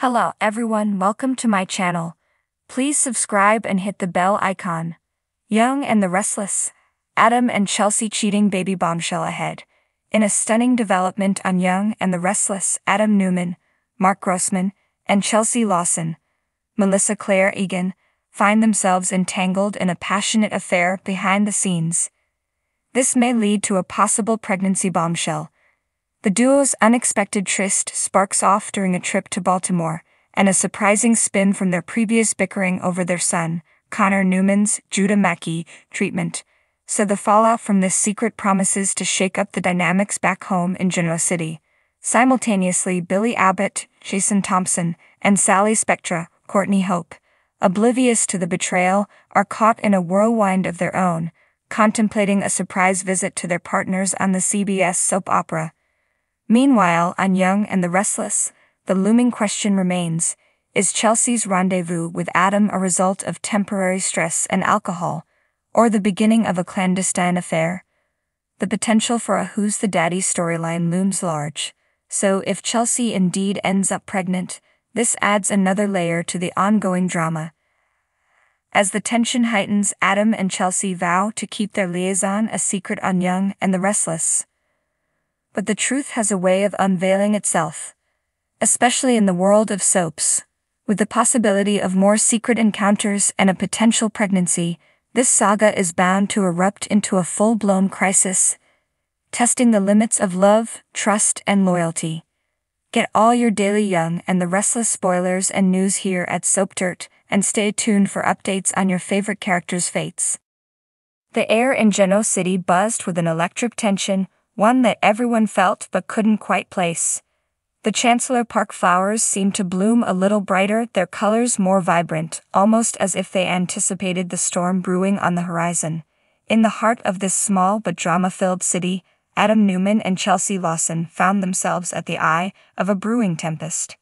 Hello everyone, welcome to my channel. Please subscribe and hit the bell icon. Young and the Restless. Adam and Chelsea cheating baby bombshell ahead. In a stunning development on Young and the Restless, Adam Newman, Mark Grossman, and Chelsea Lawson, Melissa Claire Egan, find themselves entangled in a passionate affair behind the scenes. This may lead to a possible pregnancy bombshell. The duo's unexpected tryst sparks off during a trip to Baltimore, and a surprising spin from their previous bickering over their son, Connor Newman's Judah Mackey treatment. So the fallout from this secret promises to shake up the dynamics back home in Genoa City. Simultaneously, Billy Abbott, Jason Thompson, and Sally Spectra, Courtney Hope, oblivious to the betrayal, are caught in a whirlwind of their own, contemplating a surprise visit to their partners on the CBS soap opera. Meanwhile, on Young and the Restless, the looming question remains: is Chelsea's rendezvous with Adam a result of temporary stress and alcohol, or the beginning of a clandestine affair? The potential for a Who's the Daddy storyline looms large, so if Chelsea indeed ends up pregnant, this adds another layer to the ongoing drama. As the tension heightens, Adam and Chelsea vow to keep their liaison a secret on Young and the Restless. But the truth has a way of unveiling itself, especially in the world of soaps. With the possibility of more secret encounters and a potential pregnancy, this saga is bound to erupt into a full-blown crisis, testing the limits of love, trust, and loyalty. Get all your daily Young and the Restless spoilers and news here at Soap Dirt, and stay tuned for updates on your favorite characters' fates. The air in Genoa City buzzed with an electric tension, one that everyone felt but couldn't quite place. The Chancellor Park flowers seemed to bloom a little brighter, their colors more vibrant, almost as if they anticipated the storm brewing on the horizon. In the heart of this small but drama-filled city, Adam Newman and Chelsea Lawson found themselves at the eye of a brewing tempest.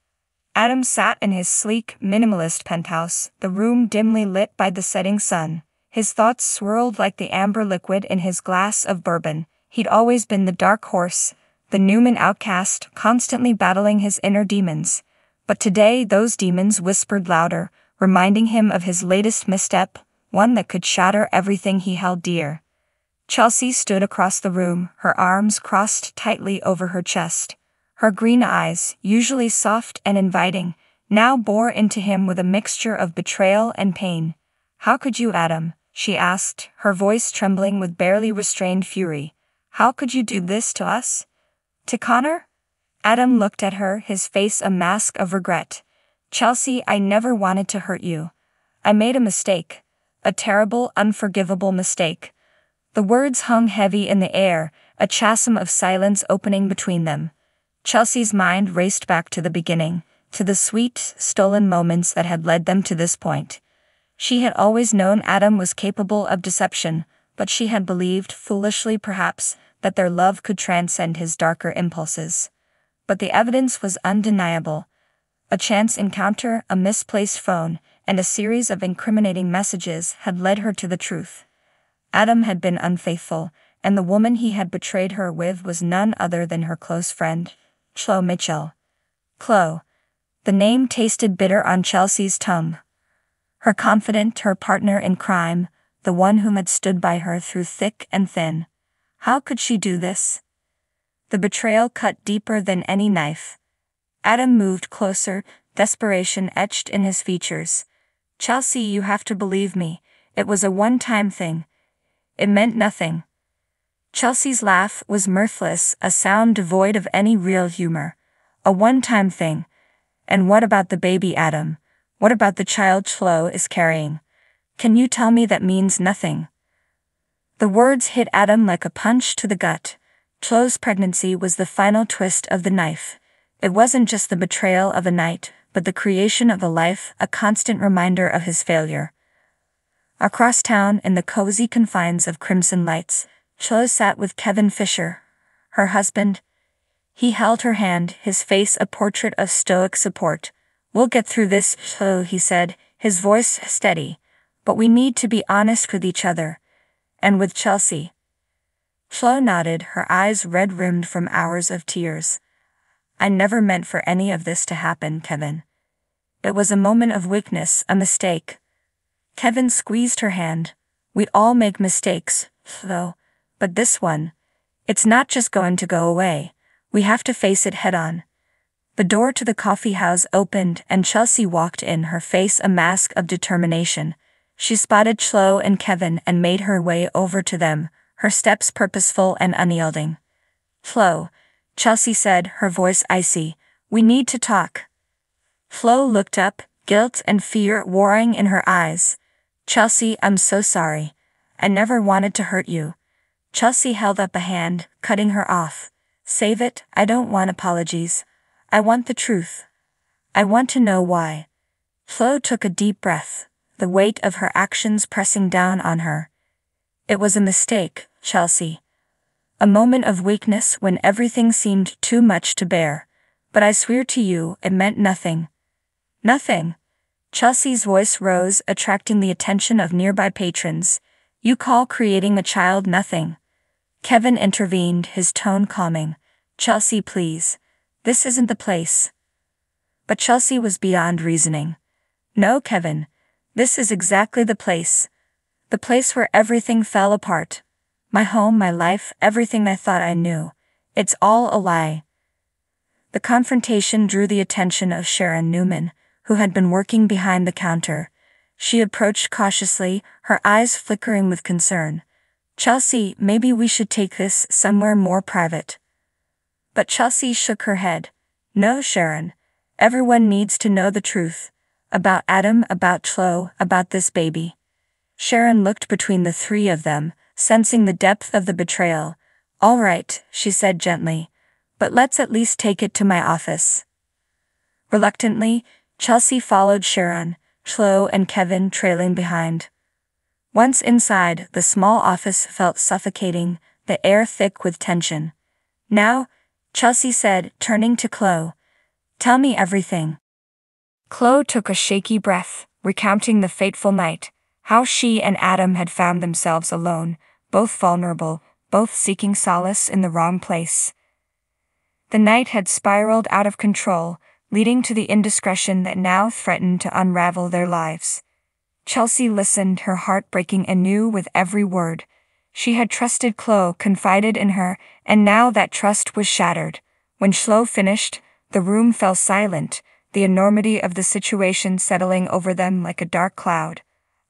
Adam sat in his sleek, minimalist penthouse, the room dimly lit by the setting sun. His thoughts swirled like the amber liquid in his glass of bourbon. He'd always been the dark horse, the Newman outcast, constantly battling his inner demons. But today those demons whispered louder, reminding him of his latest misstep, one that could shatter everything he held dear. Chelsea stood across the room, her arms crossed tightly over her chest. Her green eyes, usually soft and inviting, now bore into him with a mixture of betrayal and pain. "How could you, Adam?" she asked, her voice trembling with barely restrained fury. "How could you do this to us? To Connor?" Adam looked at her, his face a mask of regret. "Chelsea, I never wanted to hurt you. I made a mistake. A terrible, unforgivable mistake." The words hung heavy in the air, a chasm of silence opening between them. Chelsea's mind raced back to the beginning, to the sweet, stolen moments that had led them to this point. She had always known Adam was capable of deception, but she had believed, foolishly perhaps, that their love could transcend his darker impulses. But the evidence was undeniable. A chance encounter, a misplaced phone, and a series of incriminating messages had led her to the truth. Adam had been unfaithful, and the woman he had betrayed her with was none other than her close friend, Chloe Mitchell. Chloe. The name tasted bitter on Chelsea's tongue. Her confidant, her partner in crime, the one whom had stood by her through thick and thin. How could she do this? The betrayal cut deeper than any knife. Adam moved closer, desperation etched in his features. "Chelsea, you have to believe me. It was a one-time thing. It meant nothing." Chelsea's laugh was mirthless, a sound devoid of any real humor. "A one-time thing. And what about the baby, Adam? What about the child Chloe is carrying? Can you tell me that means nothing?" The words hit Adam like a punch to the gut. Chloe's pregnancy was the final twist of the knife. It wasn't just the betrayal of a night, but the creation of a life, a constant reminder of his failure. Across town, in the cozy confines of Crimson Lights, Chloe sat with Kevin Fisher, her husband. He held her hand, his face a portrait of stoic support. "We'll get through this, Chloe," he said, his voice steady. "But we need to be honest with each other. And with Chelsea." Chloe nodded, her eyes red-rimmed from hours of tears. "I never meant for any of this to happen, Kevin. It was a moment of weakness, a mistake. Kevin squeezed her hand. We all make mistakes, though. But this one, it's not just going to go away. We have to face it head on. The door to the coffee house opened and Chelsea walked in, her face a mask of determination. She spotted Chloe and Kevin and made her way over to them, her steps purposeful and unyielding. "Flo," Chelsea said, her voice icy, "we need to talk." Flo looked up, guilt and fear warring in her eyes. "Chelsea, I'm so sorry. I never wanted to hurt you." Chelsea held up a hand, cutting her off. "Save it, I don't want apologies. I want the truth. I want to know why." Flo took a deep breath, the weight of her actions pressing down on her. "It was a mistake, Chelsea. A moment of weakness when everything seemed too much to bear. But I swear to you, it meant nothing." "Nothing?" Chelsea's voice rose, attracting the attention of nearby patrons. "You call creating a child nothing?" Kevin intervened, his tone calming. "Chelsea, please. This isn't the place." But Chelsea was beyond reasoning. "No, Kevin. This is exactly the place. The place where everything fell apart. My home, my life, everything I thought I knew. It's all a lie." The confrontation drew the attention of Sharon Newman, who had been working behind the counter. She approached cautiously, her eyes flickering with concern. "Chelsea, maybe we should take this somewhere more private." But Chelsea shook her head. "No, Sharon. Everyone needs to know the truth. About Adam, about Chloe, about this baby." Sharon looked between the three of them, sensing the depth of the betrayal. "All right," she said gently. "But let's at least take it to my office." Reluctantly, Chelsea followed Sharon, Chloe and Kevin trailing behind. Once inside, the small office felt suffocating, the air thick with tension. "Now," Chelsea said, turning to Chloe, "tell me everything." Chloe took a shaky breath, recounting the fateful night, how she and Adam had found themselves alone, both vulnerable, both seeking solace in the wrong place. The night had spiraled out of control, leading to the indiscretion that now threatened to unravel their lives. Chelsea listened, her heart breaking anew with every word. She had trusted Chloe, confided in her, and now that trust was shattered. When Chloe finished, the room fell silent, the enormity of the situation settling over them like a dark cloud.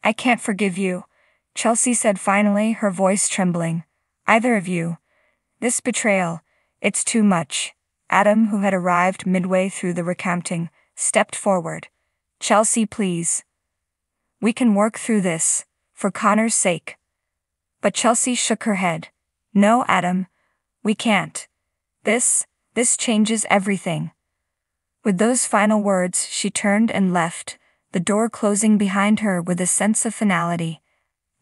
"I can't forgive you," Chelsea said finally, her voice trembling. "Either of you. This betrayal, it's too much." Adam, who had arrived midway through the recounting, stepped forward. "Chelsea, please. We can work through this, for Connor's sake." But Chelsea shook her head. "No, Adam. We can't. This changes everything." With those final words, she turned and left, the door closing behind her with a sense of finality.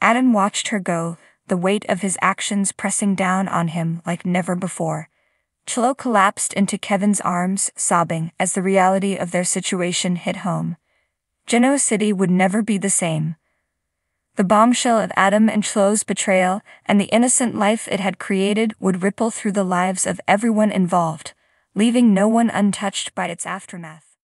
Adam watched her go, the weight of his actions pressing down on him like never before. Chloe collapsed into Kevin's arms, sobbing as the reality of their situation hit home. Genoa City would never be the same. The bombshell of Adam and Chloe's betrayal and the innocent life it had created would ripple through the lives of everyone involved, leaving no one untouched by its aftermath.